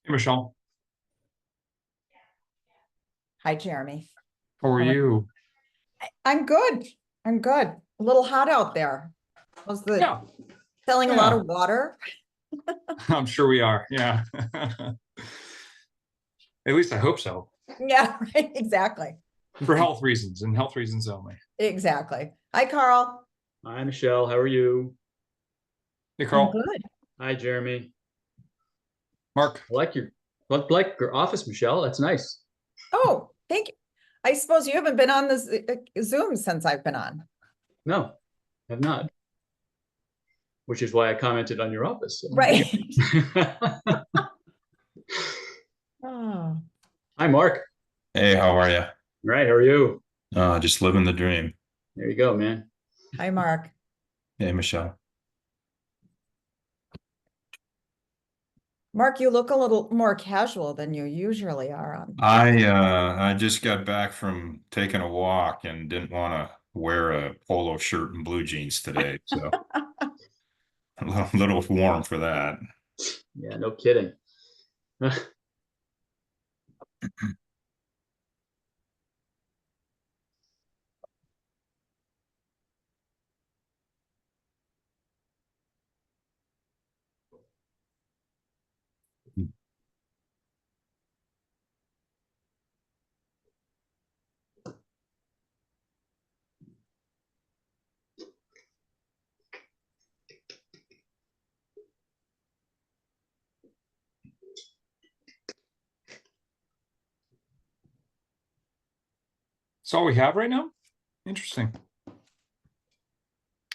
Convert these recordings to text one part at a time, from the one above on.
Hey, Michelle, Hi, Jeremy. how are How are you? I'm good. I'm good. A little hot out there. Was the Yeah, selling a lot yeah, of water? I'm sure we are. Yeah. At least I hope so. Yeah, right. Exactly. For health reasons and health reasons only. Exactly. Hi, Carl. Hi, Michelle. How are you? Hey, I'm Carl, good. Hi, Jeremy. Mark. I like your office, Michelle. That's nice. Oh, thank you. I suppose you haven't been on this Zoom since I've been on. No, have not. Which is why I commented on your office. Right. Oh, Hi, Mark. Hey, how are you? Right, how are you? Just living the dream. There you go, man. hi, Mark. Hey, Michelle. Mark, you look a little more casual than you usually are on. I just got back from taking a walk and didn't want to wear a polo shirt and blue jeans today, so a little warm for that. Yeah, no kidding. That's all we have right now? Interesting.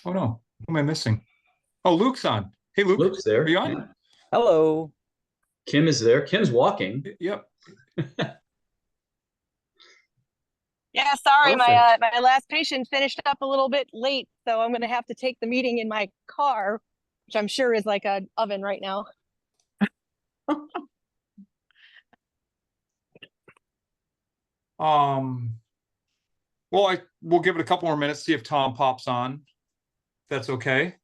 Oh no, who am I missing? Oh, Luke's on. Hey, Luke, Luke's are you there. on? Yeah. Hello. Kim is there. Kim's walking. Yep. Yeah, sorry, my Perfect. my last patient finished up a little bit late, so I'm gonna have to take the meeting in my car, which I'm sure is like an oven right now. Um, well, we'll give it a couple more minutes, see if Tom pops on. That's okay.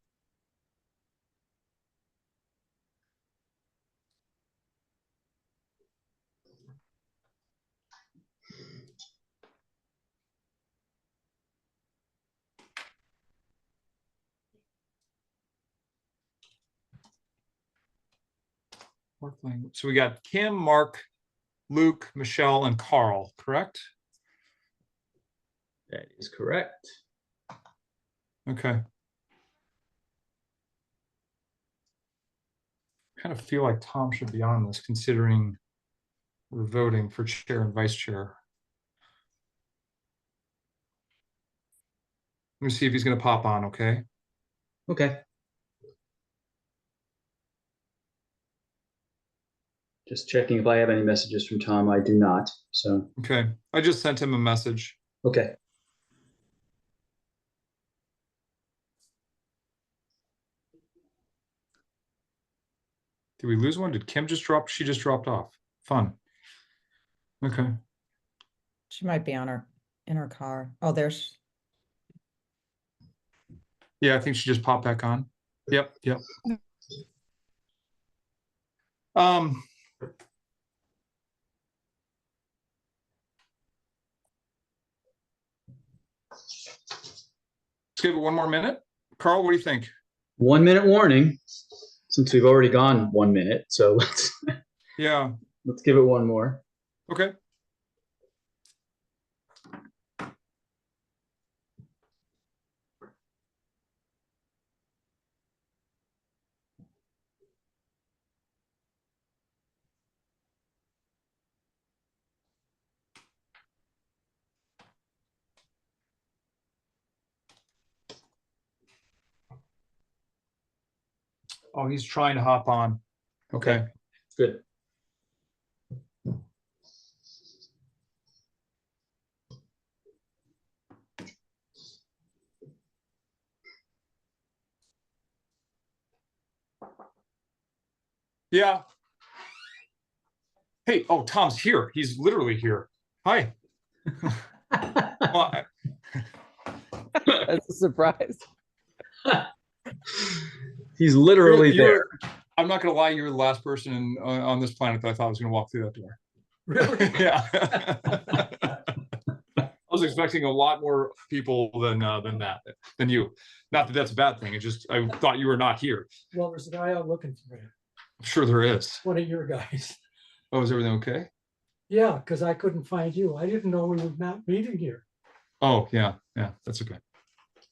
So we got Kim, Mark, Luke, Michelle, and Carl, correct? That is correct. Okay. Kind of feel like Tom should be on this considering we're voting for chair and vice chair. Let me see if he's going to pop on, okay? Okay. Just checking if I have any messages from Tom. I do not. So, Okay. I just sent him a message. okay. Did we lose one? Did Kim just drop? She just dropped off. Fun. Okay. She might be on her in her car. Oh, there's Yeah, I think she just popped back on. Yep, yep. Um, let's give it one more minute. Carl, what do you think? 1 minute warning, since we've already gone 1 minute. So Yeah. let's give it one more. Okay. Oh, he's trying to hop on. Okay. Good. Yeah. Hey, oh, Tom's here. He's literally here. Hi. Well, That's a surprise. He's literally you're there. I'm not gonna lie, you're the last person on this planet that I thought was gonna walk through that door. Really? Yeah. I was expecting a lot more people than you. Not that that's a bad thing. It just, I thought you were not here. Well, there's a guy out looking for you, I'm sure there is. one of your guys. Oh, is everything okay? Yeah, because I couldn't find you. I didn't know we were not meeting here. Oh, yeah, that's okay.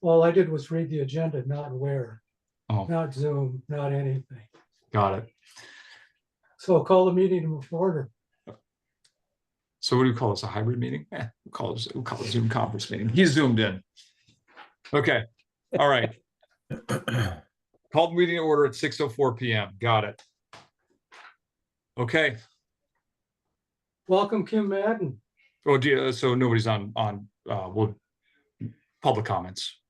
All I did was read the agenda, not where, Oh, not Zoom, not anything. got it. So I'll call the meeting to order. So what do we call this? A hybrid meeting? We'll call it Zoom conference meeting. He's zoomed in. Okay, all right. Called meeting to order at 6:04 PM. Got it. Okay. Welcome, Kim Madden. Oh, so nobody's on well, public comments.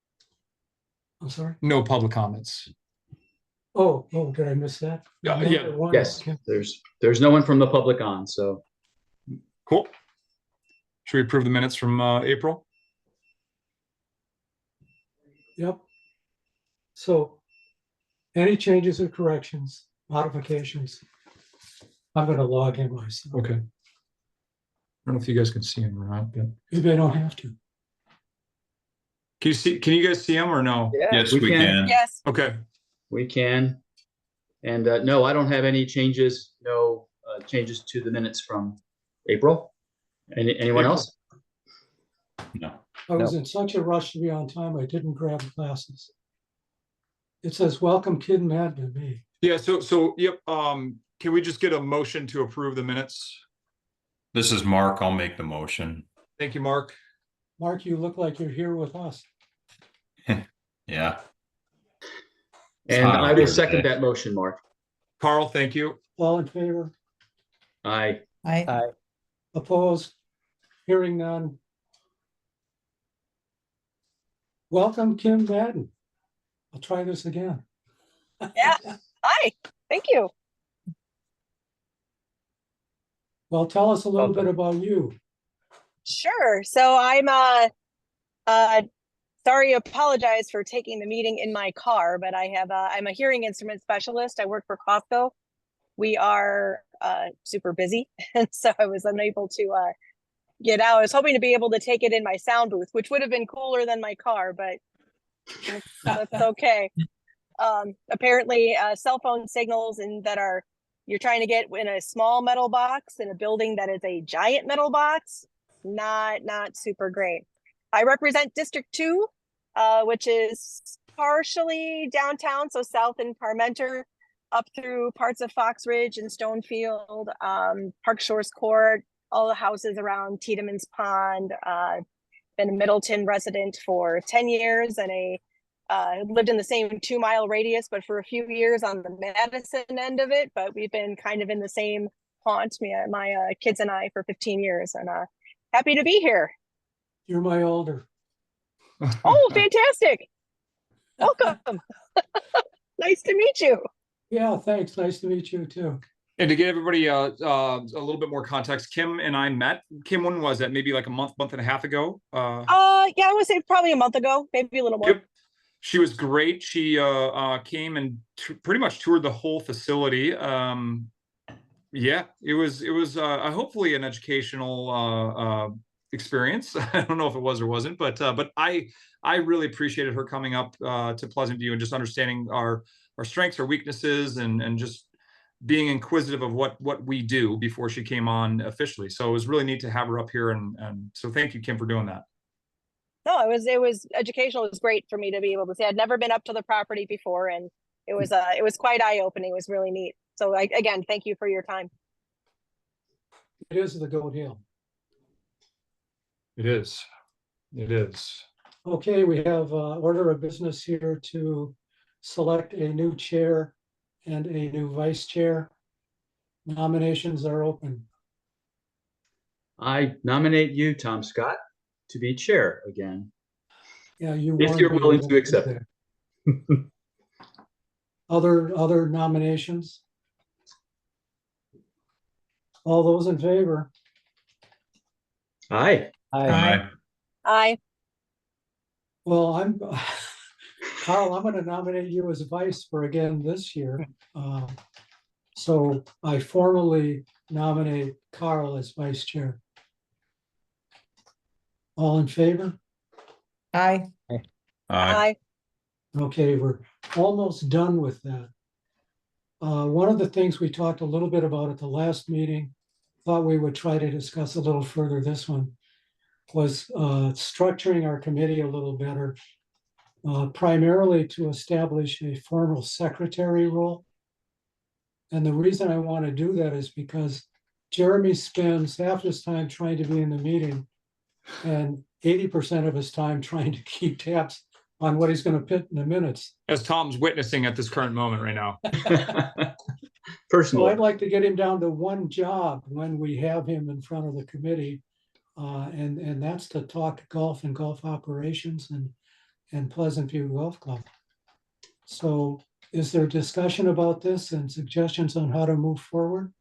I'm sorry. No public comments. Oh, did I miss that? Yeah. Number one, Yes, Kim. there's no one from the public on, so Cool. Should we approve the minutes from April? Yep. So any changes or corrections, modifications? I'm gonna log in myself. Okay. I don't know if you guys can see him or not, but Maybe I don't have to. can you guys see him or no? Yes, we we can. can. Yes. Okay. we can. And no, I don't have any changes, no changes to the minutes from April. Anyone April. else? No. I was in such a rush to be on time, I didn't grab glasses. It says, welcome, Kim Madden to me. Yeah, yep, can we just get a motion to approve the minutes? This is Mark. I'll make the motion. Thank you, Mark. Mark, you look like you're here with us. Yeah. And hot I out will here second today. that motion, Mark. Carl, thank you. All in favor? Aye. Opposed? Hearing none. Welcome, Kim Madden. I'll try this again. Yeah. Hi. Thank you. Well, tell us a little bit about you. Sure. So I'm sorry, apologize for taking the meeting in my car, but I'm a hearing instrument specialist. I work for Costco. We are super busy, and so I was unable to get out. I was hoping to be able to take it in my sound booth, which would have been cooler than my car, but that's okay. Apparently, cell phone signals you're trying to get in a small metal box in a building that is a giant metal box, not super great. I represent District 2, which is partially downtown, so south in Parmenter, up through parts of Fox Ridge and Stonefield, Park Shores Court, all the houses around Tiedemann's Pond. Been a Middleton resident for 10 years and lived in the same 2-mile radius, but for a few years on the Madison end of it. But we've been kind of in the same haunt, my kids and I, for 15 years, and happy to be here. You're my older. Oh, fantastic. Welcome. Nice to meet you. Yeah, thanks. Nice to meet you too. And to give everybody a little bit more context, Kim and I met. Kim, when was that? Maybe like a month and a half ago? Yeah, I would say probably a month ago, maybe a little more. Yep. She was great. She came and pretty much toured the whole facility. Yeah, it was hopefully an educational experience. I don't know if it was or wasn't, but I really appreciated her coming up to Pleasant View and just understanding our strengths, our weaknesses, and just being inquisitive of what we do before she came on officially. So it was really neat to have her up here, and so thank you, Kim, for doing that. No, it was educational. It was great for me to be able to say I'd never been up to the property before, and it was quite eye-opening. It was really neat. So again, thank you for your time. It is the Goat Hill. It is. It is. Okay, we have order of business here to select a new chair and a new vice chair. Nominations are open. I nominate you, Tom Scott, to be chair again. Yeah, you. If warned you're me willing about to accept that. Other nominations? All those in favor? Aye. Aye. Aye. Well, Carl, I'm going to nominate you as vice for again this year. So I formally nominate Carl as vice chair. All in favor? Aye. Aye. Okay, we're almost done with that. One of the things we talked a little bit about at the last meeting, thought we would try to discuss a little further this one, was structuring our committee a little better, primarily to establish a formal secretary role. And the reason I want to do that is because Jeremy spends half his time trying to be in the meeting and 80% of his time trying to keep tabs on what he's going to put in the minutes. As Tom's witnessing at this current moment right now. So Personally, I'd like to get him down to one job when we have him in front of the committee. And that's to talk golf and golf operations and Pleasant View Golf Club. So is there discussion about this and suggestions on how to move forward?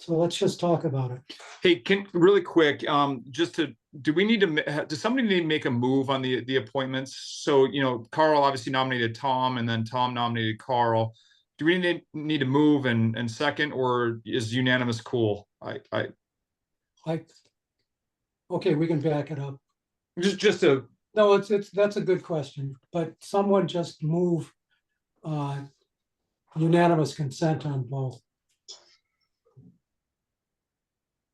So let's just talk about it. Hey, really quick, do we need to, does somebody need to make a move on the appointments? So, you know, Carl obviously nominated Tom and then Tom nominated Carl. Do we need to move and second, or is unanimous cool? Okay, we can back it up. Just a, No, that's a good question, but someone just move unanimous consent on both.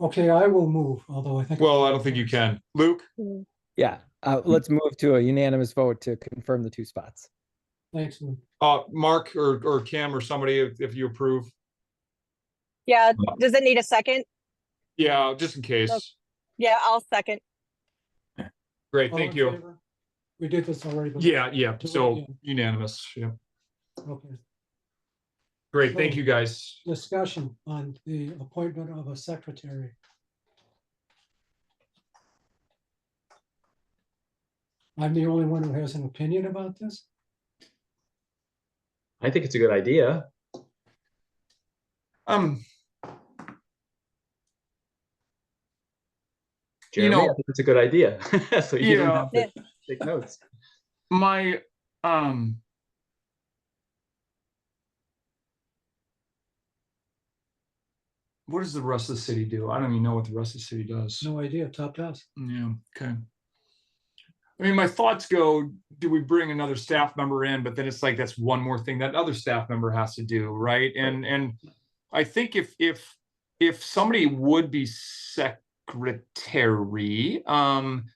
Okay, I will move, although I think. well, I don't think you can. Luke? Yeah, let's move to a unanimous vote to confirm the 2 spots. Thanks, Lou. Mark or Kim or somebody, if you approve. Yeah, does it need a second? Yeah, just in case. Okay. Yeah, I'll second. Great, All thank in you. favor? We did this already. but- Yeah, Do it so again. unanimous, yeah. Okay, Great, thank So- you, guys. discussion on the appointment of a secretary. I'm the only one who has an opinion about this? I think it's a good idea. Jeremy, know- I think it's a good idea. So you don't Yeah. have to take notes. My, what does the rest of the city do? I don't even know what the rest of the city does. No idea, top to us. Yeah, okay. I mean, my thoughts go, do we bring another staff member in? But then it's like, that's one more thing that other staff member has to do, right? And I think if somebody would be secretary,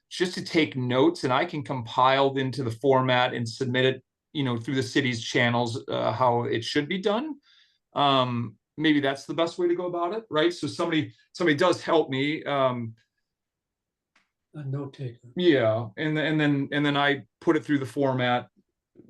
just to take notes, and I can compile into the format and submit it, you know, through the city's channels, how it should be done. Maybe that's the best way to go about it, right? So somebody does help me. A note taker. Yeah, and then I put it through the format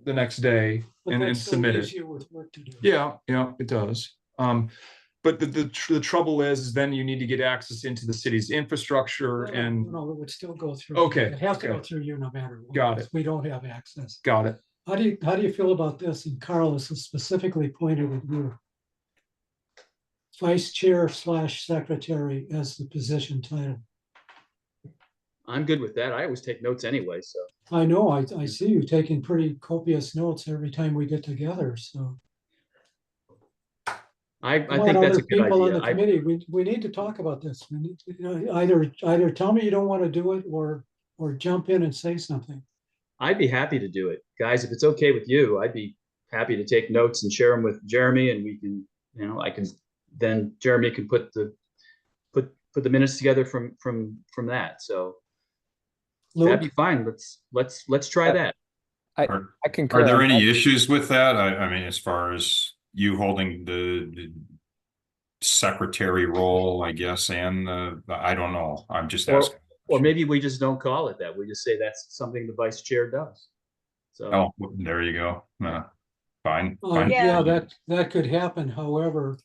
the next day But and that still submit leaves it. you with work to do. Yeah, it does. But the trouble is then you need to get access into the city's infrastructure and No, it would still go through. Okay, It has to go okay. through you no matter what. Got it. We don't have access. got it. How do you feel about this? And Carl, this is specifically pointed at you. Vice chair / secretary as the position title. I'm good with that. I always take notes anyway, so. I know, I see you taking pretty copious notes every time we get together, so. I Come think on, that's other a good people on the idea. committee, we need to talk about this. We need to, you know, either tell me you don't want to do it or jump in and say something. I'd be happy to do it. Guys, if it's okay with you, I'd be happy to take notes and share them with Jeremy, and we can, you know, then Jeremy can put the minutes together from that. So that'd Luke, be fine. Let's try that. Are, I concur. are there on any that. issues with that? I mean, as far as you holding the secretary role, I guess, and I don't know. I'm just Or- asking. Or maybe we just don't call it that. We just say that's something the vice chair does. So Oh, there you go. Fine. Fine. Yeah. yeah, that could happen, however,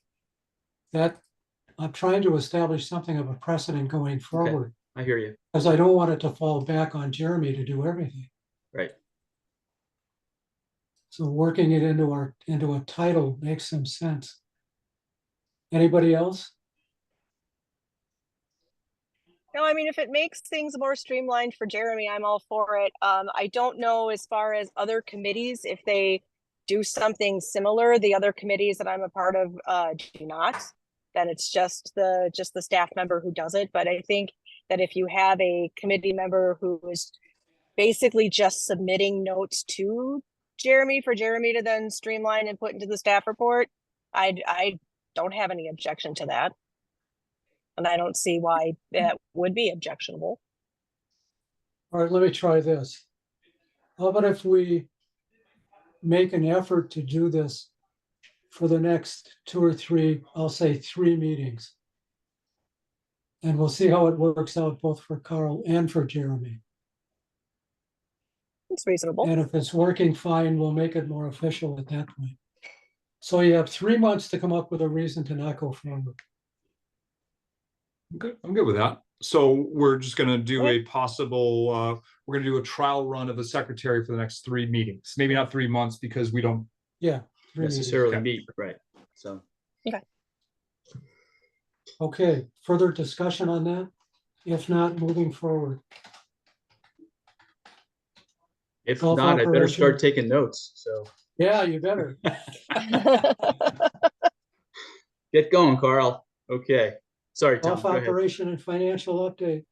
that, I'm trying to establish something of a precedent going forward, I hear you. because I don't want it to fall back on Jeremy to do everything. Right. So working it into a title makes some sense. Anybody else? No, I mean, if it makes things more streamlined for Jeremy, I'm all for it. I don't know as far as other committees, if they do something similar. The other committees that I'm a part of do not. Then it's just the staff member who does it. But I think that if you have a committee member who is basically just submitting notes to Jeremy for Jeremy to then streamline and put into the staff report, I don't have any objection to that. And I don't see why that would be objectionable. All right, let me try this. How about if we make an effort to do this for the next 2 or 3, I'll say 3 meetings. And we'll see how it works out both for Carl and for Jeremy. It's reasonable. And if it's working fine, we'll make it more official at that point. So you have 3 months to come up with a reason to not go forward. Okay, I'm good with that. So we're just gonna do a possible, we're gonna do a trial run of the secretary for the next 3 meetings. Maybe not 3 months because we don't. Yeah. 3 meetings. necessarily Okay. meet, right? So Okay, further discussion on that? If not, moving forward. if Golf not, I better start operation. taking notes. So Yeah, you better. get going, Carl. Okay. Sorry, Tom. Golf Go ahead. operation and financial update.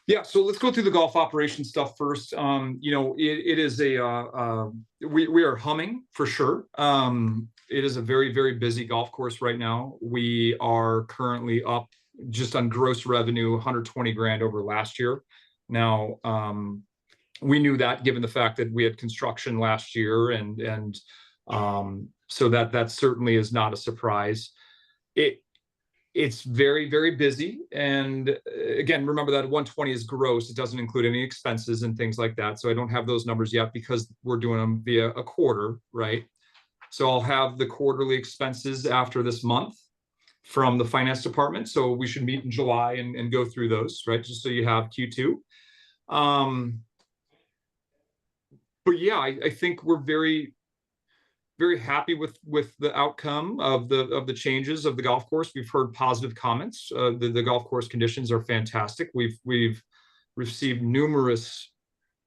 Yeah, so let's go through the golf operation stuff first. You know, it is we are humming for sure. It is a very, very busy golf course right now. We are currently up just on gross revenue, 120 grand over last year. Now, we knew that given the fact that we had construction last year, and so that certainly is not a surprise. It's very, very busy. And again, remember that 120 is gross. It doesn't include any expenses and things like that. So I don't have those numbers yet because we're doing them via a quarter, right? So I'll have the quarterly expenses after this month from the finance department. So we should meet in July and go through those, right? Just so you have Q2. But yeah, I think we're very, very happy with the outcome of the changes of the golf course. We've heard positive comments. The golf course conditions are fantastic. We've received numerous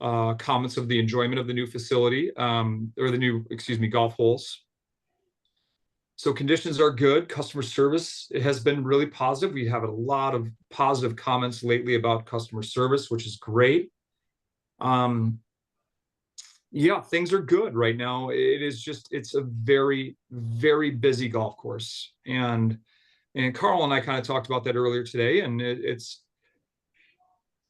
comments of the enjoyment of the new facility, or the new, excuse me, golf holes. So conditions are good. Customer service has been really positive. We have a lot of positive comments lately about customer service, which is great. Yeah, things are good right now. It is just, it's a very, very busy golf course. And Carl and I kind of talked about that earlier today. And it's,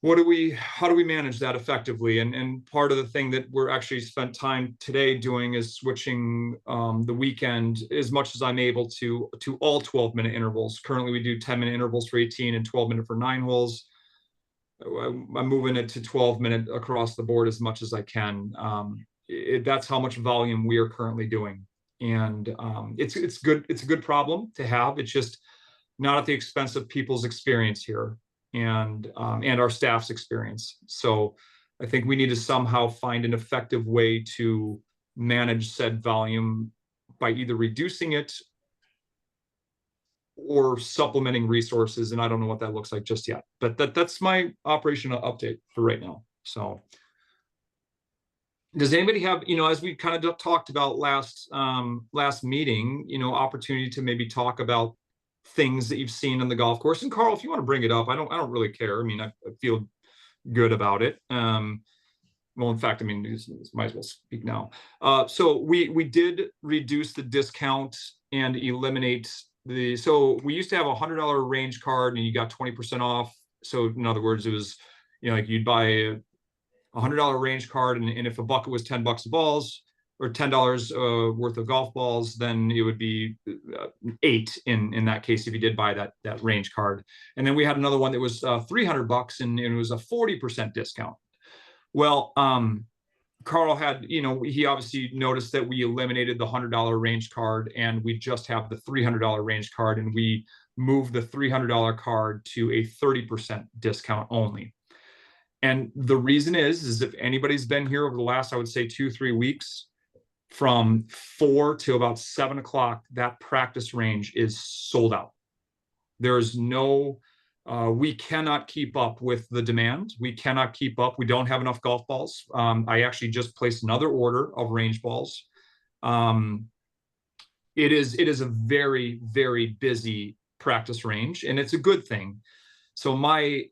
how do we manage that effectively? And part of the thing that we're actually spent time today doing is switching the weekend as much as I'm able to all 12-minute intervals. Currently, we do 10-minute intervals for 18 and 12-minute for 9 holes. I'm moving it to 12-minute across the board as much as I can. That's how much volume we are currently doing. And it's good. It's a good problem to have. It's just not at the expense of people's experience here and our staff's experience. So I think we need to somehow find an effective way to manage said volume by either reducing it or supplementing resources, and I don't know what that looks like just yet. But that's my operational update for right now. So does anybody have, as we kind of talked about last meeting, opportunity to maybe talk about things that you've seen on the golf course? And Carl, if you want to bring it up, I don't really care. I mean, I feel good about it. Well, in fact, I mean, might as well speak now. So we did reduce the discount and eliminate so we used to have $100 range card and you got 20% off. So in other words, it was, like you'd buy a $100 range card, and if a bucket was $10 of balls or $10 worth of golf balls, then it would be 8 in that case if you did buy that range card. And then we had another one that was $300 and it was a 40% discount. Well, Carl had, he obviously noticed that we eliminated the $100 range card and we just have the $300 range card, and we moved the $300 card to a 30% discount only. And the reason is if anybody's been here over the last, I would say 2-3 weeks, from 4 to about 7 o'clock, that practice range is sold out. There's no We cannot keep up with the demand. We cannot keep up. We don't have enough golf balls. I actually just placed another order of range balls. It is a very, very busy practice range, and it's a good thing. So my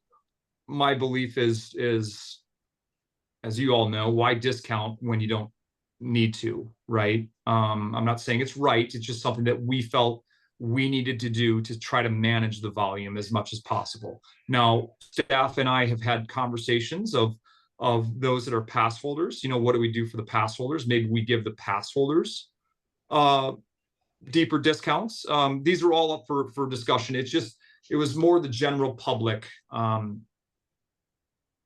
belief is, as you all know, why discount when you don't need to, right? I'm not saying it's right. It's just something that we felt we needed to do to try to manage the volume as much as possible. Now, staff and I have had conversations of those that are pass holders. You know, what do we do for the pass holders? Maybe we give the pass holders deeper discounts. These are all up for discussion. It was more the general public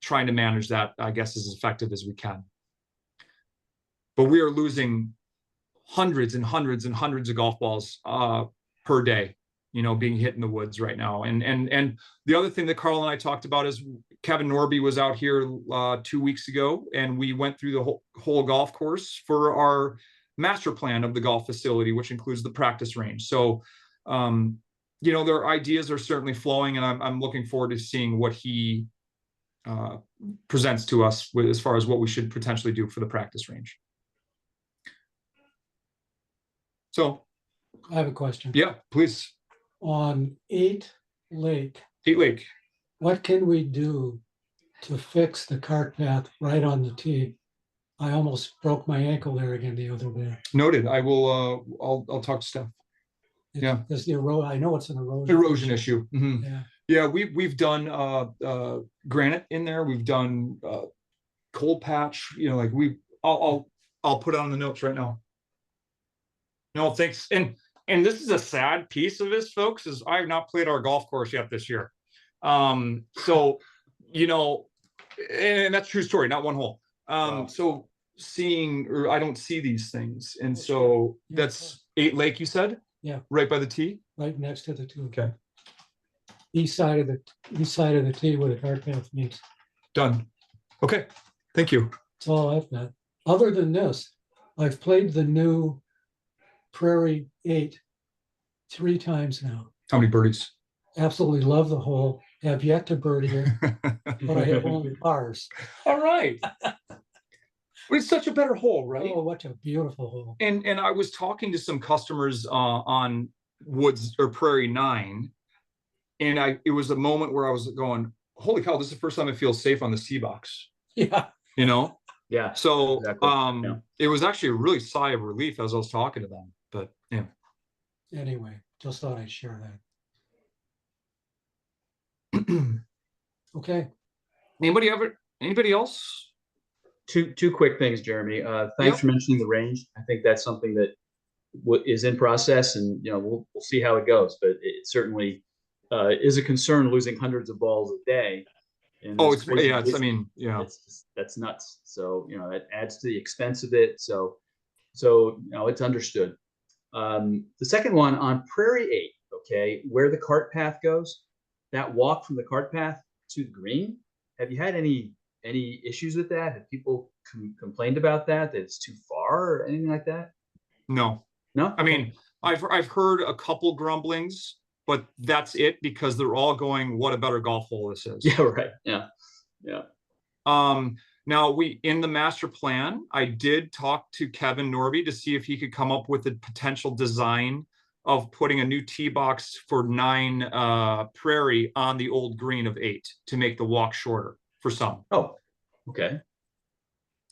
trying to manage that, I guess, as effective as we can. But we are losing hundreds and hundreds and hundreds of golf balls per day, you know, being hit in the woods right now. And the other thing that Carl and I talked about is Kevin Norby was out here 2 weeks ago, and we went through the whole golf course for our master plan of the golf facility, which includes the practice range. So, you know, their ideas are certainly flowing, and I'm looking forward to seeing what he presents to us with, as far as what we should potentially do for the practice range. So, I have a question. yeah, please. On 8 Lake, What can we do to fix the cart path right on the tee? I almost broke my ankle there again the other day. Noted. I will. I'll talk to staff. Yeah. There's the I know it's an Erosion issue. Mm-hmm. Yeah. Yeah, we've done granite in there. We've done cold patch. You know, like I'll put it on the notes right now. No, thanks. And this is a sad piece of this, folks, is I have not played our golf course yet this year. So, you know, and that's a true story, not one hole. Wow. So I don't see these things. And so that's 8 Lake, you said? Yeah. Right by the tee? Right next to the two. Okay. East side of the tee where the cart path meets. Done. Okay. Thank you. That's all I've got. Other than this, I've played the new Prairie 8 3 times now. How many birdies? Absolutely love the hole. Have yet to birdie it, but I have only pars. All right. It's such a better hole, right? Oh, what a beautiful hole. And I was talking to some customers on Woods or Prairie 9, and it was a moment where I was going, holy cow, this is the first time I feel safe on the tee box. Yeah. You know? Yeah. So Exactly. Yeah. it was actually a really sigh of relief as I was talking to them. But yeah. Anyway, just thought I'd share that. Okay. Anybody else? Two quick things, Jeremy. Thanks Yep. for mentioning the range. I think that's something that is in process, and you know we'll see how it goes. But it certainly is a concern, losing hundreds of balls a day. And Oh, this it's crazy yeah. It's, I busy. mean, yeah. That's nuts. So you know that adds to the expense of it. So you know it's understood. The second one on Prairie 8, okay, where the cart path goes, that walk from the cart path to the green. Have you had any issues with that? Have people complained about that it's too far or anything like that? No. I mean, I've heard a couple grumblings, but that's it, because they're all going, what a better golf hole this is. Yeah, right. Yeah. Now in the master plan, I did talk to Kevin Norby to see if he could come up with a potential design of putting a new tee box for 9 Prairie on the old green of 8 to make the walk shorter for some. Oh, okay.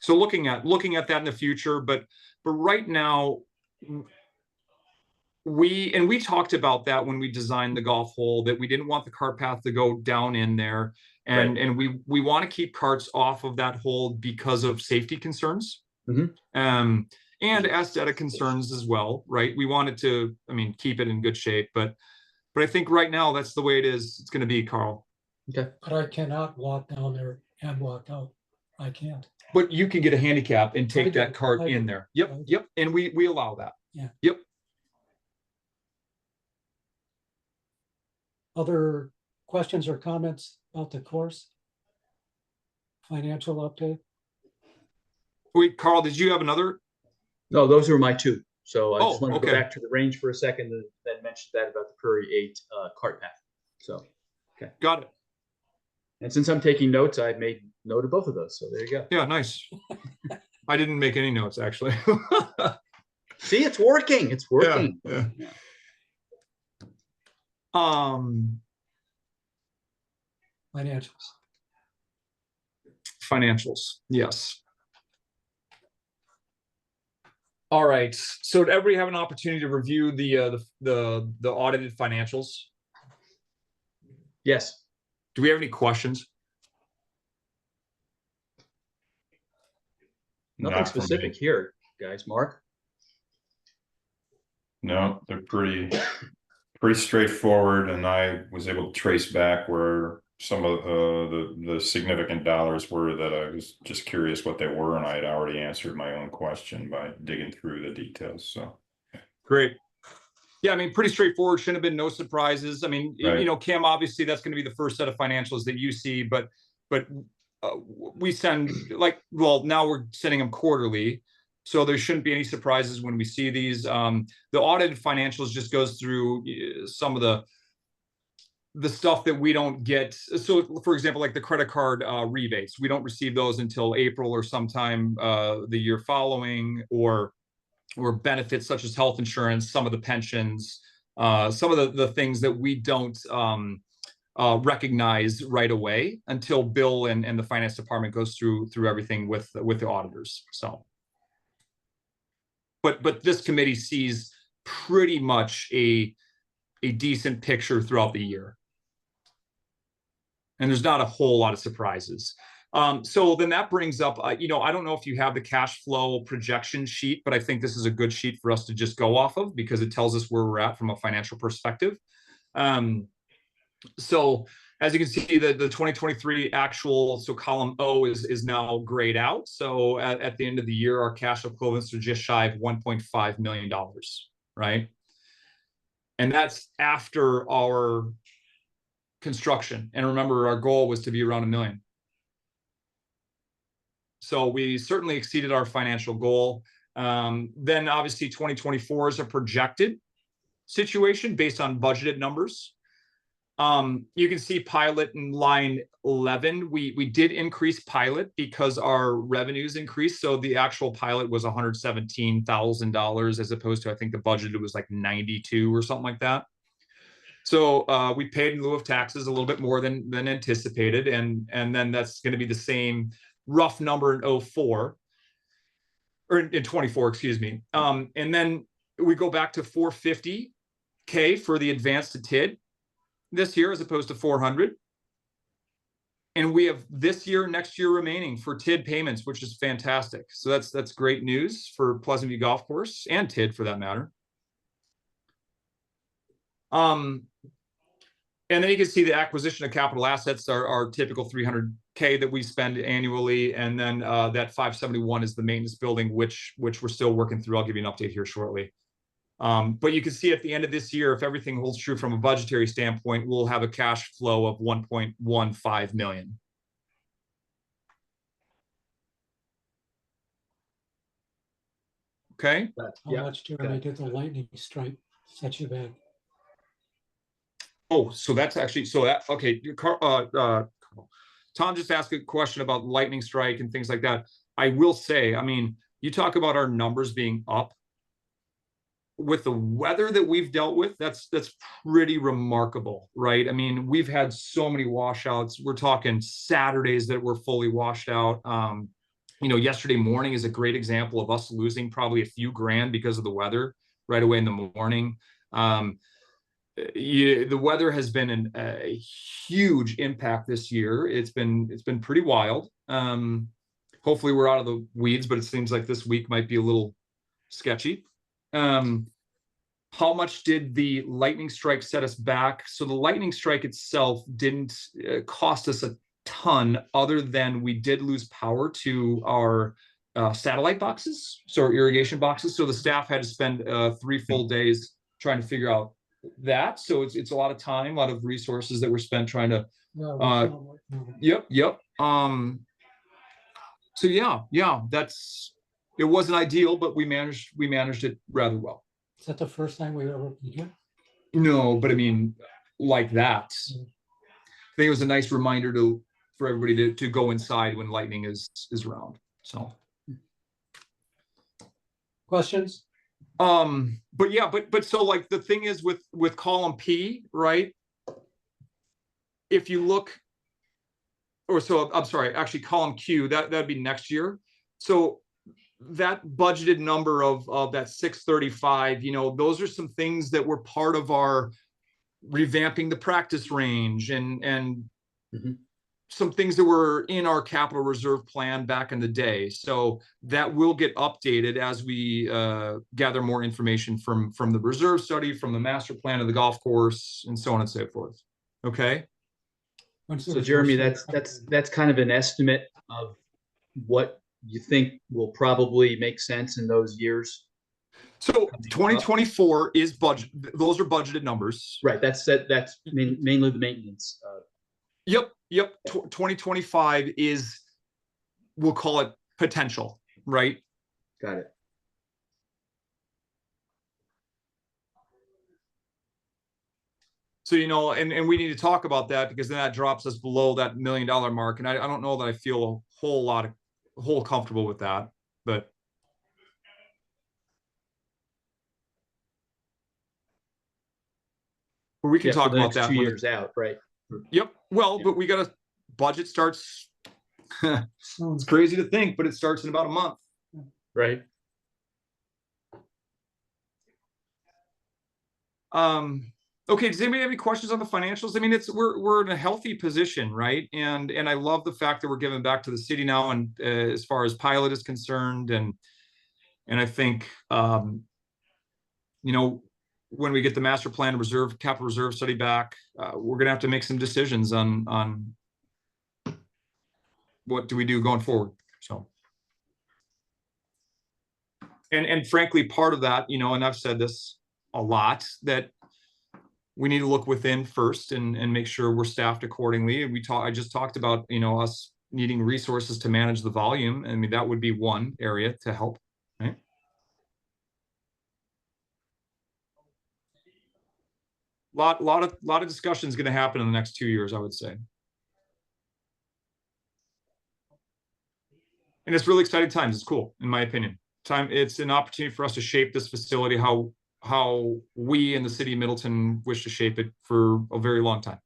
So looking at that in the future, but right now, we talked about that when we designed the golf hole, that we didn't want the cart path to go down in there, and Right. and we want to keep carts off of that hole because of safety concerns, Mhm. and aesthetic concerns as well, right? We wanted to, I mean, keep it in good shape, but I think right now that's the way it is. It's going to be, Carl. Okay. But I cannot walk down there and walk out. I can't. But you can get a handicap and I take do, that cart I in do, there. I Yep, do. yep, and we allow that. Yeah. Yep. Other questions or comments about the course? Financial update? Wait, Carl, did you have another? No, those were my two. So I just Oh, wanted to go okay. back to the range for a second and then mention that about the Prairie 8 cart path. So Got it. And since I'm taking notes, I've made note of both of those. So there you go. Yeah, nice. I didn't make any notes, actually. See, it's working. It's working. Yeah. Financials. Financials, yes. All right, so did everybody have an opportunity to review the audited financials? Yes. Do we have any questions? Nothing Not for me. specific here, guys. Mark? No, they're pretty straightforward, and I was able to trace back where some of the significant dollars were that I was just curious what they were, and I had already answered my own question by digging through the details. So Great. Yeah, I mean, pretty straightforward. Shouldn't have been no surprises. I mean, Right. you know, Kim, obviously that's going to be the first set of financials that you see, but we send well, now we're sending them quarterly, so there shouldn't be any surprises when we see these. The audited financials just goes through some of the stuff that we don't get. So, for example, like the credit card rebates, we don't receive those until April or sometime the year following, or benefits such as health insurance, some of the pensions, some of the things that we don't recognize right away until Bill and the finance department goes through everything with the auditors. So, but this committee sees pretty much a decent picture throughout the year, and there's not a whole lot of surprises. So then that brings up, you know, I don't know if you have the cash flow projection sheet, but I think this is a good sheet for us to just go off of because it tells us where we're at from a financial perspective. So as you can see, the 2023 actual, so column O is now grayed out. So at the end of the year, our cash equivalents are just shy of $1.5 million, right? And that's after our construction. And remember, our goal was to be around $1 million. So we certainly exceeded our financial goal. Then obviously 2024 is a projected situation based on budgeted numbers. You can see pilot in line 11. We did increase pilot because our revenues increased. So the actual pilot was $117,000 as opposed to, I think the budget was like 92 or something like that. So we paid in lieu of taxes a little bit more than anticipated. And then that's going to be the same rough number in 04 or in 24, excuse me. And then we go back to 450K for the advance to TID this year as opposed to 400. And we have this year, next year remaining for TID payments, which is fantastic. So that's great news for Pleasant View Golf Course and TID for that matter. And then you can see the acquisition of capital assets are our typical 300K that we spend annually. And then that 571 is the maintenance building, which we're still working through. I'll give you an update here shortly. But you can see at the end of this year, if everything holds true from a budgetary standpoint, we'll have a cash flow of 1.15 million. Okay. How much, Jeremy, did the lightning strike set you back? Oh, so that's actually, so that, okay. Tom just asked a question about lightning strike and things like that. I will say, I mean, you talk about our numbers being up. With the weather that we've dealt with, that's pretty remarkable, right? I mean, we've had so many washouts. We're talking Saturdays that were fully washed out. You know, yesterday morning is a great example of us losing probably a few grand because of the weather right away in the morning. The weather has been a huge impact this year. It's been pretty wild. Hopefully we're out of the weeds, but it seems like this week might be a little sketchy. How much did the lightning strike set us back? So the lightning strike itself didn't cost us a ton, other than we did lose power to our satellite boxes, so our irrigation boxes. So the staff had to spend 3 full days trying to figure out that. So it's a lot of time, a lot of resources that were spent trying to. Yep. So yeah, it wasn't ideal, but we managed it rather well. Is that the first time we ever did it? No, but I mean, like that. think it was a nice reminder for everybody to go inside when lightning is around. So. Questions? But yeah, but so like the thing is with column P, right? If you look, or so I'm sorry, actually column Q, that'd be next year. So that budgeted number of that 635, you know, those are some things that were part of our revamping the practice range and some things that were in our capital reserve plan back in the day. So that will get updated as we gather more information from the reserve study, from the master plan of the golf course, and so on and so forth. Okay. So Jeremy, that's kind of an estimate of what you think will probably make sense in those years. So 2024 is budget. Those are budgeted numbers. Right. That's mainly the maintenance. Yep. 2025 is, we'll call it potential, right? Got it. So, you know, and we need to talk about that, because then that drops us below that $1 million mark. And I don't know that I feel a whole comfortable with that, but. We can talk about that 2 years out, right? Yep. Well, but we got a budget starts. It's crazy to think, but it starts in about a month. Right. Okay. Does anybody have any questions on the financials? I mean, we're in a healthy position, right? And I love the fact that we're giving back to the city now, and as far as pilot is concerned, and I think you know, when we get the master plan capital reserve study back, we're gonna have to make some decisions on what do we do going forward. So, and frankly, part of that, you know, and I've said this a lot, that we need to look within first and make sure we're staffed accordingly. And I just talked about, you know, us needing resources to manage the volume. I mean, that would be one area to help, right? Lot of discussion is going to happen in the next 2 years, I would say. And it's really exciting times. It's cool, in my opinion. It's an opportunity for us to shape this facility how we in the city of Middleton wish to shape it for a very long time.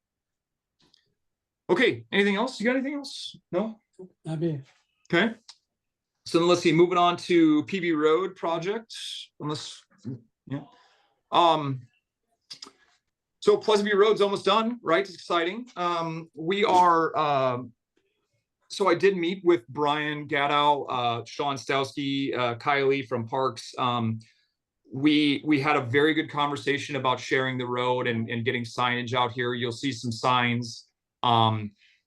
Okay, anything else? You got anything else? No? Okay. So then let's see, moving on to PB Road project. So Pleasant View Road's almost done, right? It's exciting. We are, so I did meet with Brian Gadow, Sean Stowski, Kylie from Parks. We had a very good conversation about sharing the road and getting signage out here. You'll see some signs.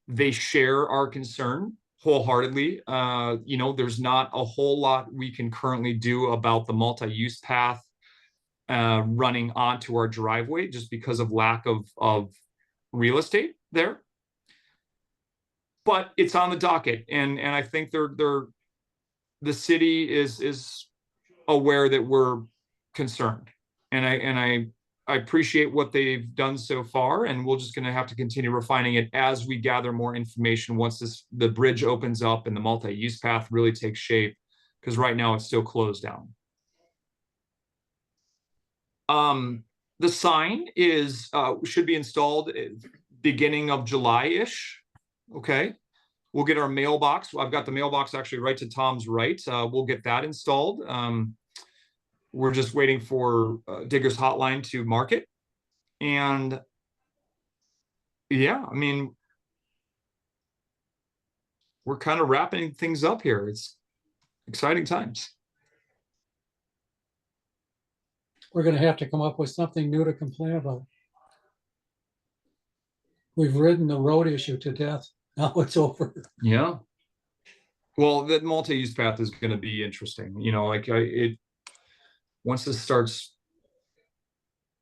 They share our concern wholeheartedly. You know, there's not a whole lot we can currently do about the multi-use path running onto our driveway, just because of lack of real estate there. But it's on the docket, and I think the city is aware that we're concerned, and I appreciate what they've done so far, and we're just going to have to continue refining it as we gather more information once the bridge opens up and the multi-use path really takes shape, because right now it's still closed down. The sign should be installed beginning of July-ish. Okay. We'll get our mailbox. I've got the mailbox actually right to Tom's right. We'll get that installed. We're just waiting for Digger's Hotline to market. And yeah, I mean, we're kind of wrapping things up here. It's exciting times. We're going to have to come up with something new to complain about. We've ridden the road issue to death. Now it's over. Yeah. Well, that multi-use path is going to be interesting. You know, like once this starts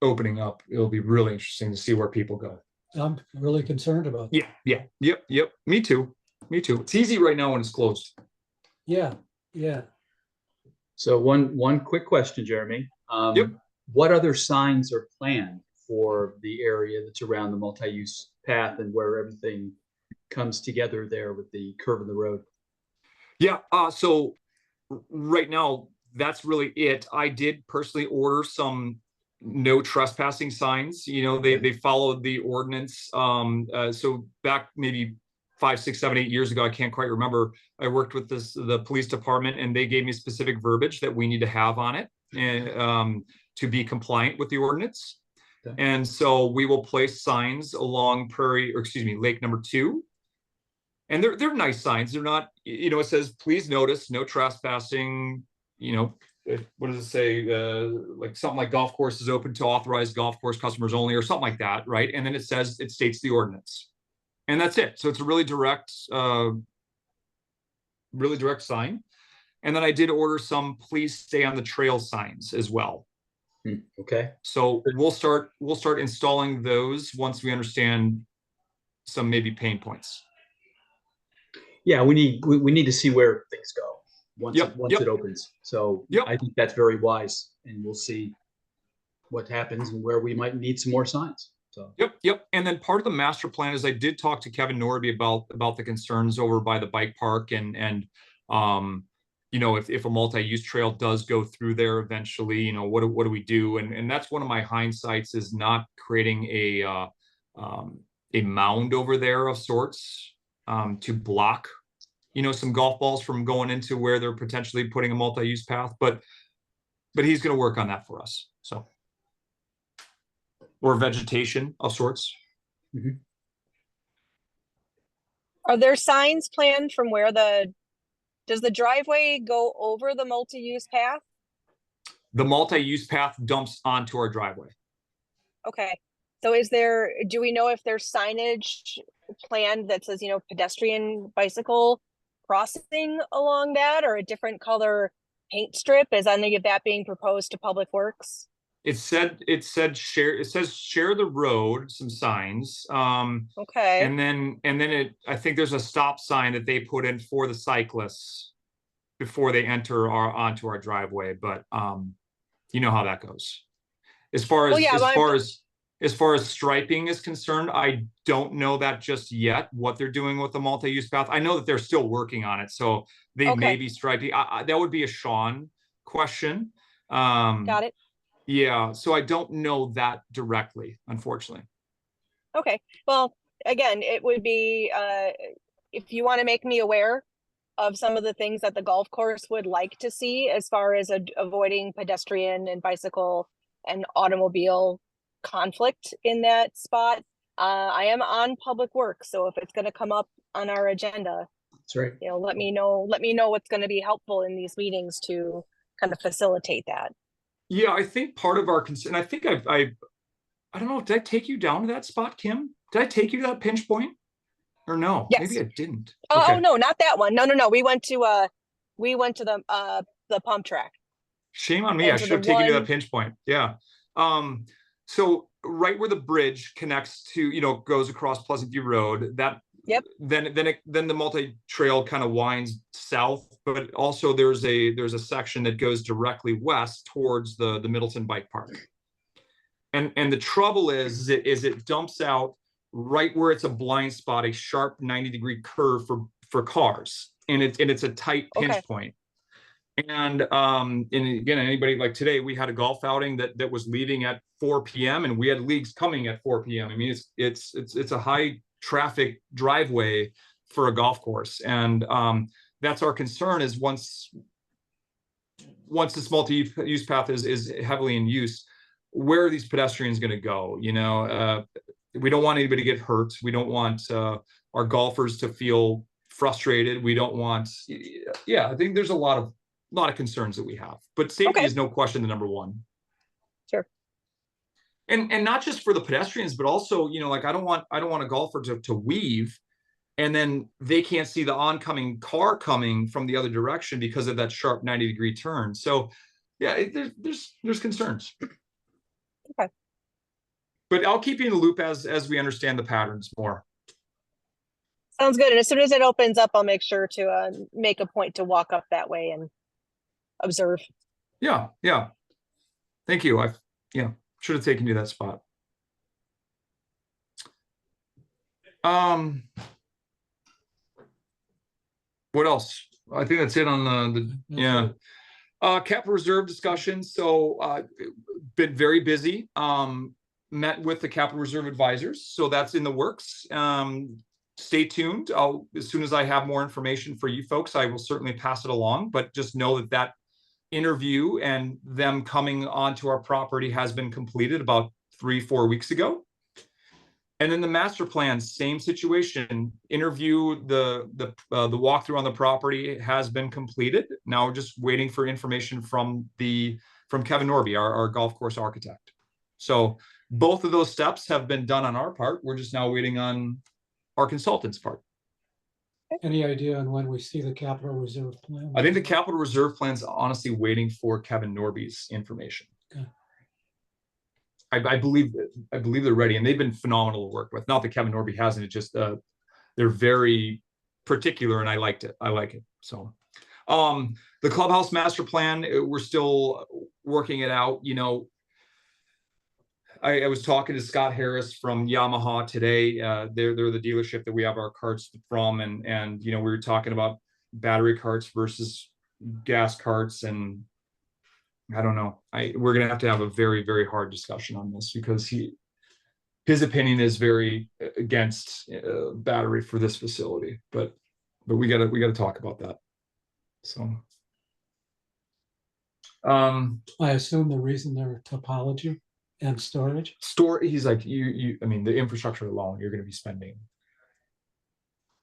opening up, it'll be really interesting to see where people go. I'm really concerned about that. Yeah. Yep. Me too. It's easy right now when it's closed. Yeah. So one quick question, Jeremy. Yep. What other signs are planned for the area that's around the multi-use path and where everything comes together there with the curve in the road. Yeah, so right now, that's really it. I did personally order some no trespassing signs. You know, they followed the ordinance. So back maybe 5, 6, 7, 8 years ago, I can't quite remember. I worked with the police department, and they gave me specific verbiage that we need to have on it, and to be compliant with the ordinance. Okay. And so we will place signs along Lake number 2. And they're nice signs. They're not, you know, it says, please notice, no trespassing, you know, what does it say? Like something like golf course is open to authorized golf course customers only, or something like that, right? And then it states the ordinance. And that's it. So it's a really direct sign. And then I did order some please stay on the trail signs as well. Okay. So we'll start installing those once we understand some maybe pain points. Yeah, we need to see where things go once Yep, it opens. So Yep. I think that's very wise, and we'll see what happens and where we might need some more signs. So Yep. And then part of the master plan is I did talk to Kevin Norby about the concerns over by the bike park and you know, if a multi-use trail does go through there eventually, you know, what do we do? And that's one of my hindsights, is not creating a mound over there of sorts to block, you know, some golf balls from going into where they're potentially putting a multi-use path, but he's going to work on that for us. So, or vegetation of sorts. Are there signs planned from where does the driveway go over the multi-use path? The multi-use path dumps onto our driveway. Okay. So do we know if there's signage planned that says, you know, pedestrian bicycle crossing along that, or a different color paint strip? Is any of that being proposed to Public Works? It says share the road, some signs. Okay. And then I think there's a stop sign that they put in for the cyclists before they enter onto our driveway. But you know how that goes. As far as striping is concerned, I don't know that just yet, what they're doing with the multi-use path. I know that they're still working on it, so they may be striping. That would be a Sean question. Got it. Yeah, so I don't know that directly, unfortunately. Okay. Well, again, it would be if you want to make me aware of some of the things that the golf course would like to see as far as avoiding pedestrian and bicycle and automobile conflict in that spot. I am on Public Works, so if it's going to come up on our agenda, that's right. you know, let me know what's going to be helpful in these meetings to kind of facilitate that. Yeah, I think part of our concern, I think I don't know, did I take you down to that spot, Kim? Did I take you to that pinch point? Or no? Yes. Maybe I didn't. Oh no, not that one. No. We went to the pump track. Shame on me. I should have taken you to that pinch point. Yeah. So right where the bridge connects to, you know, goes across Pleasant View Road, that then the multi-trail kind of winds south, but also there's a section that goes directly west towards the Middleton Bike Park. And the trouble is it dumps out right where it's a blind spot, a sharp 90-degree curve for cars, and it's a tight pinch point. And again, anybody, like today, we had a golf outing that was leaving at 4 p.m. and we had leagues coming at 4 p.m. I mean, it's a high traffic driveway for a golf course, and that's our concern, is once this multi-use path is heavily in use, where are these pedestrians going to go? You know, we don't want anybody to get hurt. We don't want our golfers to feel frustrated. We don't want, I think there's a lot of concerns that we have, but safety is no question the number one. Sure. And not just for the pedestrians, but also, you know, like I don't want a golfer to weave and then they can't see the oncoming car coming from the other direction because of that sharp 90-degree turn. So yeah, there's concerns. Okay. But I'll keep you in the loop as we understand the patterns more. Sounds good. And as soon as it opens up, I'll make sure to make a point to walk up that way and observe. Yeah. Thank you. Should have taken you that spot. What else? I think that's it on That's yeah. it. Capital reserve discussion. So been very busy. Met with the capital reserve advisors. So that's in the works. Stay tuned. As soon as I have more information for you folks, I will certainly pass it along. But just know that that interview and them coming onto our property has been completed about 3-4 weeks ago. And then the master plan, same situation. Interview, the walkthrough on the property has been completed. Now we're just waiting for information from Kevin Norby, our golf course architect. So both of those steps have been done on our part. We're just now waiting on our consultant's part. Any idea on when we see the capital reserve plan? I think the capital reserve plan's honestly waiting for Kevin Norby's information. Okay. I believe they're ready, and they've been phenomenal to work with. Not that Kevin Norby hasn't, it just they're very particular, and I liked it. I like it. So the clubhouse master plan, we're still working it out. You know, I was talking to Scott Harris from Yamaha today. They're the dealership that we have our carts from, and you know, we were talking about battery carts versus gas carts, and I don't know. We're gonna have to have a very, very hard discussion on this, because his opinion is very against battery for this facility. But we gotta talk about that. So I assume the reason they're topology and storage. He's like, I mean, the infrastructure alone, you're going to be spending,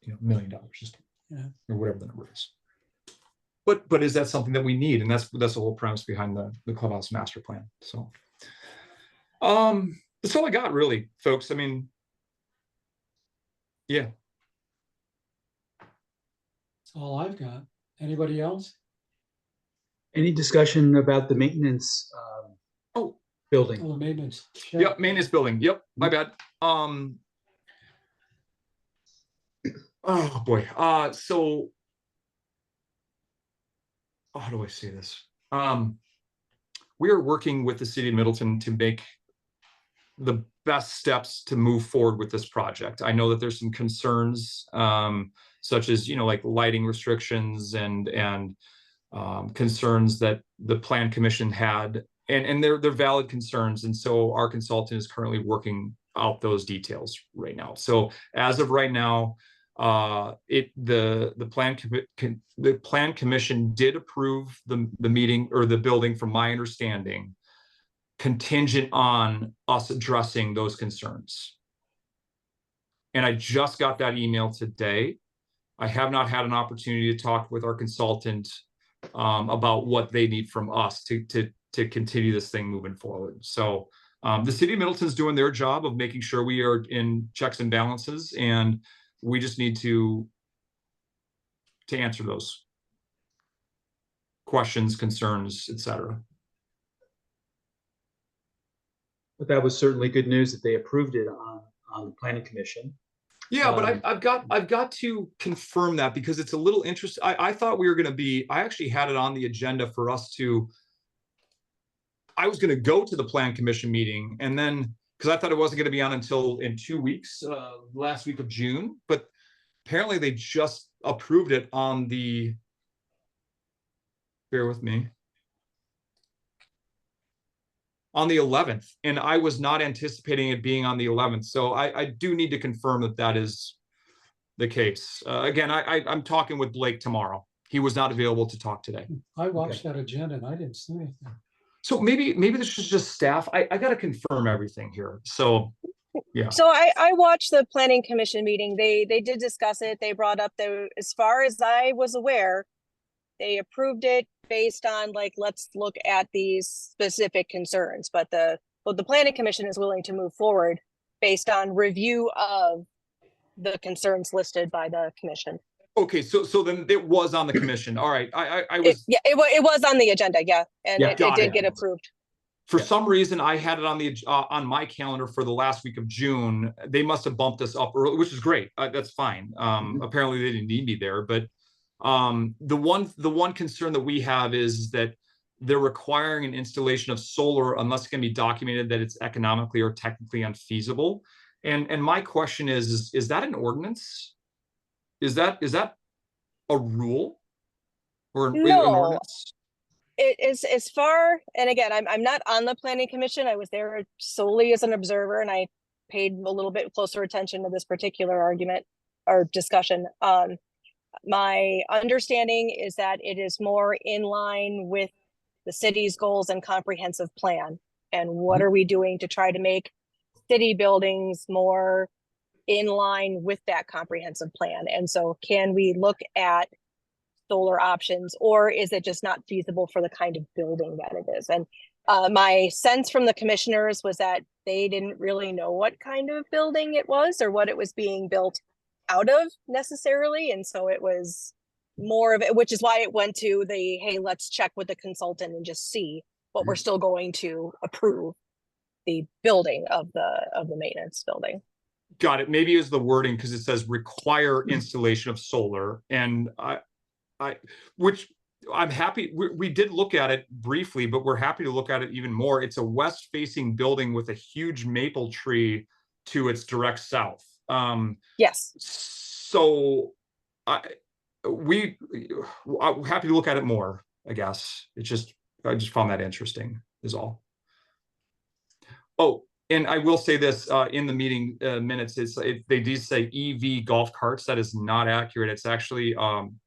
you know, $1 million just, or whatever the number is. But is that something that we need? And that's the whole premise behind the clubhouse master plan. So that's all I got, really, folks. I mean, yeah. That's all I've got. Anybody else? Any discussion about the maintenance building? Oh, the maintenance. shed. Yep, maintenance building. Yep, my bad. Oh boy. So how do I say this? We are working with the city of Middleton to make the best steps to move forward with this project. I know that there's some concerns, such as, you know, like lighting restrictions and concerns that the plan commission had, and they're valid concerns. And so our consultant is currently working out those details right now. So as of right now, the plan commission did approve the meeting or the building, from my understanding, contingent on us addressing those concerns. And I just got that email today. I have not had an opportunity to talk with our consultant about what they need from us to continue this thing moving forward. So the city of Middleton's doing their job of making sure we are in checks and balances, and we just need to answer those questions, concerns, etc. But that was certainly good news that they approved it on the planning commission. Yeah, but I've got to confirm that, because it's a little interesting. I thought we were going to be, I actually had it on the agenda for us to, I was going to go to the plan commission meeting, and then, because I thought it wasn't going to be on until in 2 weeks, last week of June, but apparently they just approved it on the, bear with me, on the 11th, and I was not anticipating it being on the 11th. So I do need to confirm that that is the case. Again, I'm talking with Blake tomorrow. He was not available to talk today. I watched that agenda and I didn't see anything. So maybe this is just staff. I got to confirm everything here. So yeah. So I watched the planning commission meeting. They did discuss it. They brought up as far as I was aware, they approved it based on, like, let's look at these specific concerns, but the planning commission is willing to move forward based on review of the concerns listed by the commission. Okay, so then it was on the commission. All right, I was, It was on the agenda, and Yeah, it got did it. get approved. for some reason I had it on the on my calendar for the last week of June. They must have bumped us up early, which is great. That's fine. Apparently they didn't need me there, but the one concern that we have is that they're requiring an installation of solar unless it can be documented that it's economically or technically unfeasible. And my question is that an ordinance? Is that a rule or an No. ordinance? It is as far, and again, I'm not on the planning commission. I was there solely as an observer, and I paid a little bit closer attention to this particular argument or discussion. My understanding is that it is more in line with the city's goals and comprehensive plan. And what are we doing to try to make city buildings more in line with that comprehensive plan? And so can we look at solar options, or is it just not feasible for the kind of building that it is? And my sense from the commissioners was that they didn't really know what kind of building it was or what it was being built out of necessarily. And so it was more of it, which is why it went to the, hey, let's check with the consultant and just see, but we're still going to approve the building of the maintenance building. Got it. Maybe is the wording because it says require installation of solar, and which I'm happy we did look at it briefly, but we're happy to look at it even more. It's a west-facing building with a huge maple tree to its direct south. Yes. So I'm happy to look at it more, I guess. I just found that interesting is all. Oh, and I will say this in the meeting minutes, they did say EV golf carts. That is not accurate. It's actually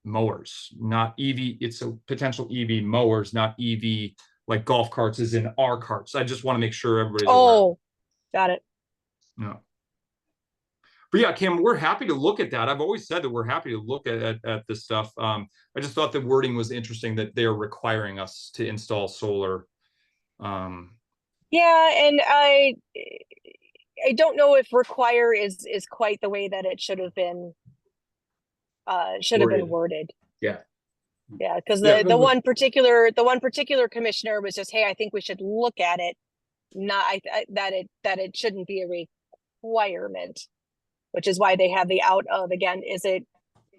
mowers, not EV. It's a potential EV mowers, not EV like golf carts is in our carts. I just want to make sure everybody's aware. Got it. No. But yeah, Kim, we're happy to look at that. I've always said that we're happy to look at this stuff. I just thought the wording was interesting that they're requiring us to install solar. Yeah, and I don't know if require is quite the way that it should have been worded. Yeah. Yeah, because Yeah, the one particular commissioner was just, hey, I think we should look at it, not that it shouldn't be a requirement, which is why they have the out of, again, is it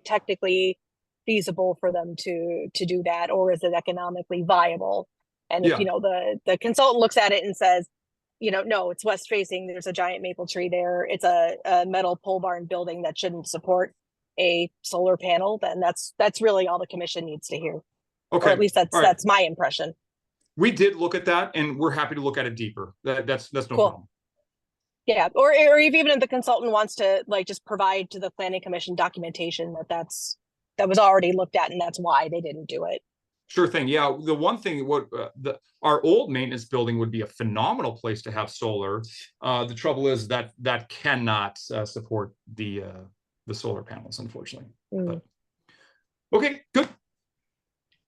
technically feasible for them to do that, or is it economically viable? And if, the consultant looks at it and says, no, it's west facing, there's a giant maple tree there, it's a metal pole barn building that shouldn't support a solar panel, then that's really all the commission needs to hear. Okay. Or at least that's my impression. We did look at that, and we're happy to look at it deeper. That's no problem. Yeah, or even if the consultant wants to just provide to the planning commission documentation that was already looked at, and that's why they didn't do it. Sure thing. Yeah, the one thing our old maintenance building would be a phenomenal place to have solar. The trouble is that cannot support the solar panels, unfortunately. But, okay, good.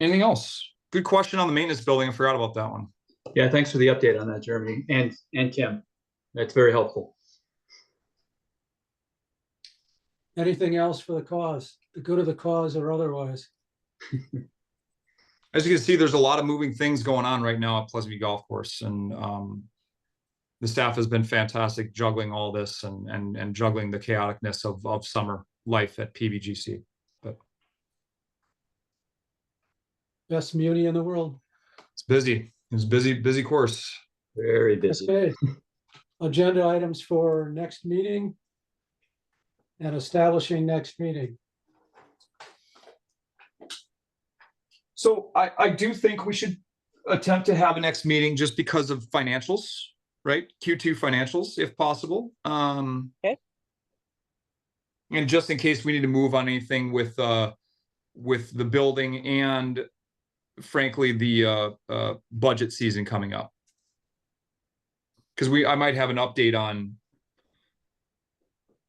Anything else? Good question on the maintenance building. I forgot about that one. Yeah, thanks for the update on that, Jeremy and Kim. That's very helpful. Anything else for the cause, the good of the cause or otherwise? As you can see, there's a lot of moving things going on right now at Pleasant View Golf Course, and the staff has been fantastic juggling all this and juggling the chaoticness of summer life at PVGC. But Best muni in the world. it's busy. It's busy course. Very busy. Okay. Agenda items for next meeting and establishing next meeting. So I do think we should attempt to have a next meeting just because of financials, right? Q2 financials, if possible. Okay. And just in case we need to move on anything with the building and frankly the budget season coming up. Because I might have an update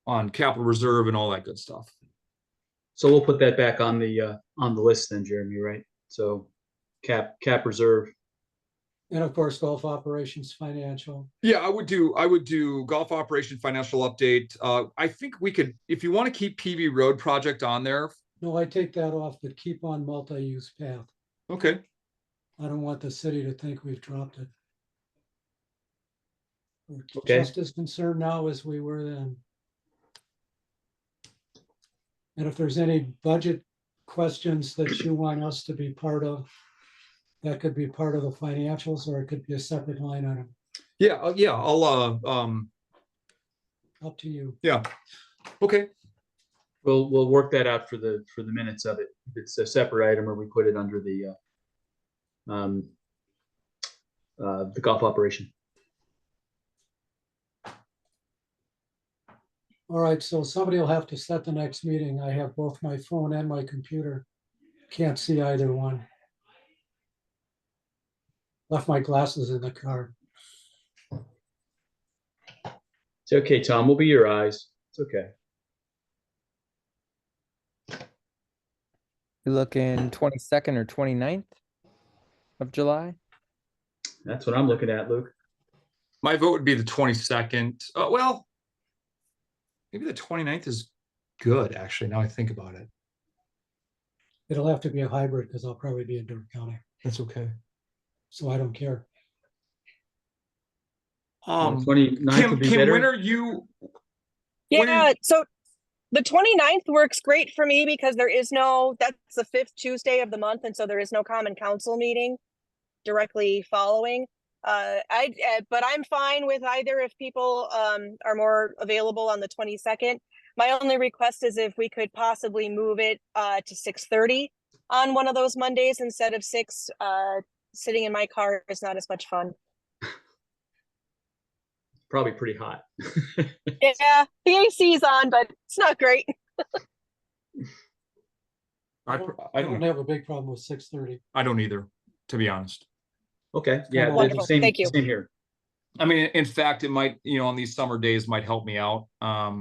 on capital reserve and all that good stuff. So we'll put that back on the list then, Jeremy, right? So cap reserve. And of course, golf operations financial. Yeah, I would do golf operation financial update. I think we could, if you want to keep PV Road project on there. No, I take that off, but keep on multi-use path. Okay. I don't want the city to think we've dropped it. We're Okay. just as concerned now as we were then. And if there's any budget questions that you want us to be part of, that could be part of the financials, or it could be a separate line item. Yeah, yeah. up to you. Yeah. Okay. We'll work that out for the minutes of it. If it's a separate item or we put it under the golf operation. All right, so somebody will have to set the next meeting. I have both my phone and my computer. Can't see either one. Left my glasses in the car. It's okay, Tom. We'll be your eyes. It's okay. You're looking 22nd or 29th of July? That's what I'm looking at, Luke. My vote would be the 22nd. Well, maybe the 29th is good, actually, now I think about it. It'll have to be a hybrid because I'll probably be in Durham County, That's okay. so I don't care. 29th would be Kim, better. when are you? when are Yeah, you- so the 29th works great for me because that's the 5th Tuesday of the month, and so there is no common council meeting directly following. But I'm fine with either if people are more available on the 22nd. My only request is if we could possibly move it to 6:30 on one of those Mondays instead of 6. Sitting in my car is not as much fun. Probably pretty hot. Yeah, the AC is on, but it's not great. I I don't don't have a big problem with 6:30. I don't either, to be honest. Okay, yeah, Wonderful. same, Thank you. same here. I mean, in fact, it might, on these summer days might help me out. A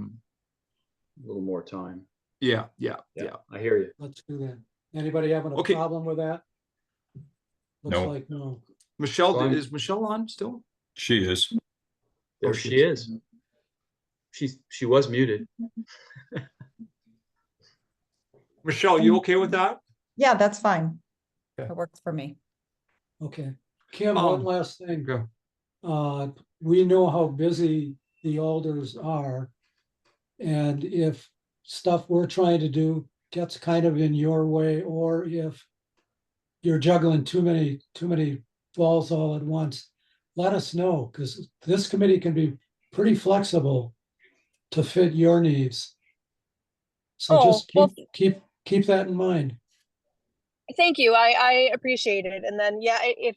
little more time. Yeah. I hear you. Let's do that. Anybody having a Okay. problem with that? Looks No. like no. Michelle, Fine. is Michelle on still? She is. There Oh, she is. She was muted. Michelle, you okay with that? Yeah, that's fine. Okay. It works for me. Okay. Kim, one Um, last thing. Go. We know how busy the alders are. And if stuff we're trying to do gets kind of in your way, or if you're juggling too many balls all at once, let us know, because this committee can be pretty flexible to fit your needs. So Oh, just well, keep that in mind. thank you. I appreciate it. And then, yeah, if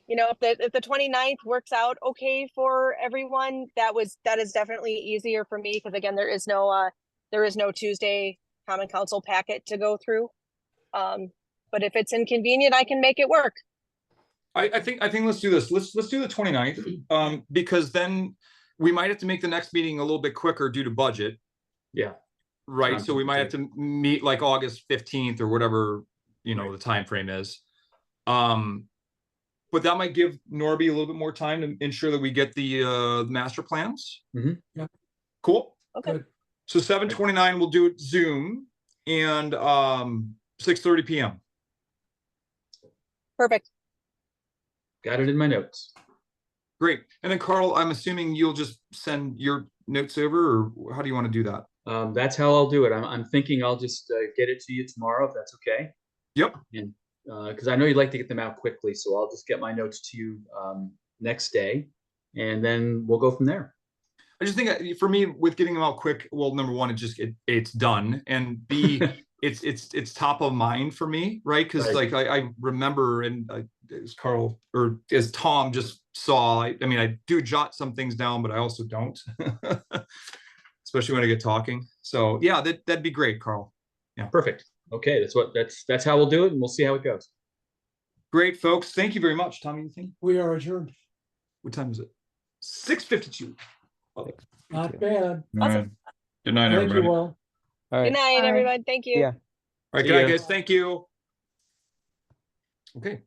the 29th works out okay for everyone, that is definitely easier for me because again, there is no Tuesday common council packet to go through. But if it's inconvenient, I can make it work. I think let's do this. Let's do the 29th. Because then we might have to make the next meeting a little bit quicker due to budget. Yeah. Right. Sounds So we might have good. to meet like August 15th or whatever, Right. the time frame is. But that might give Norby a little bit more time to ensure that we get the master plans. Mhm. Yep. Cool. Okay. Good. So 7:29 we'll do it Zoom and 6:30 p.m. Perfect. Got it in my notes. Great. And then Carl, I'm assuming you'll just send your notes over, or how do you want to do that? That's how I'll do it. I'm thinking I'll just get it to you tomorrow, if that's okay. Yep. And because I know you'd like to get them out quickly, so I'll just get my notes to you next day, and then we'll go from there. I just think for me, with getting them out quick, well, number one, it's done, and B, it's top of mind for me, right? Because Right. like I remember, and as Carl or as Tom just saw, I mean, I do jot some things down, but I also don't, especially when I get talking. So yeah, that'd be great, Carl. Perfect. Okay, that's how we'll do it, and we'll see how it goes. Great, folks. Thank you very much. Tom, anything? We are adjourned. What time is it? 6:52. Not bad. All right. Good night, Thank everybody. you all. All right. Good night, Bye. everyone. Thank you. Yeah. All right, See good night, ya. guys. Thank you. Okay.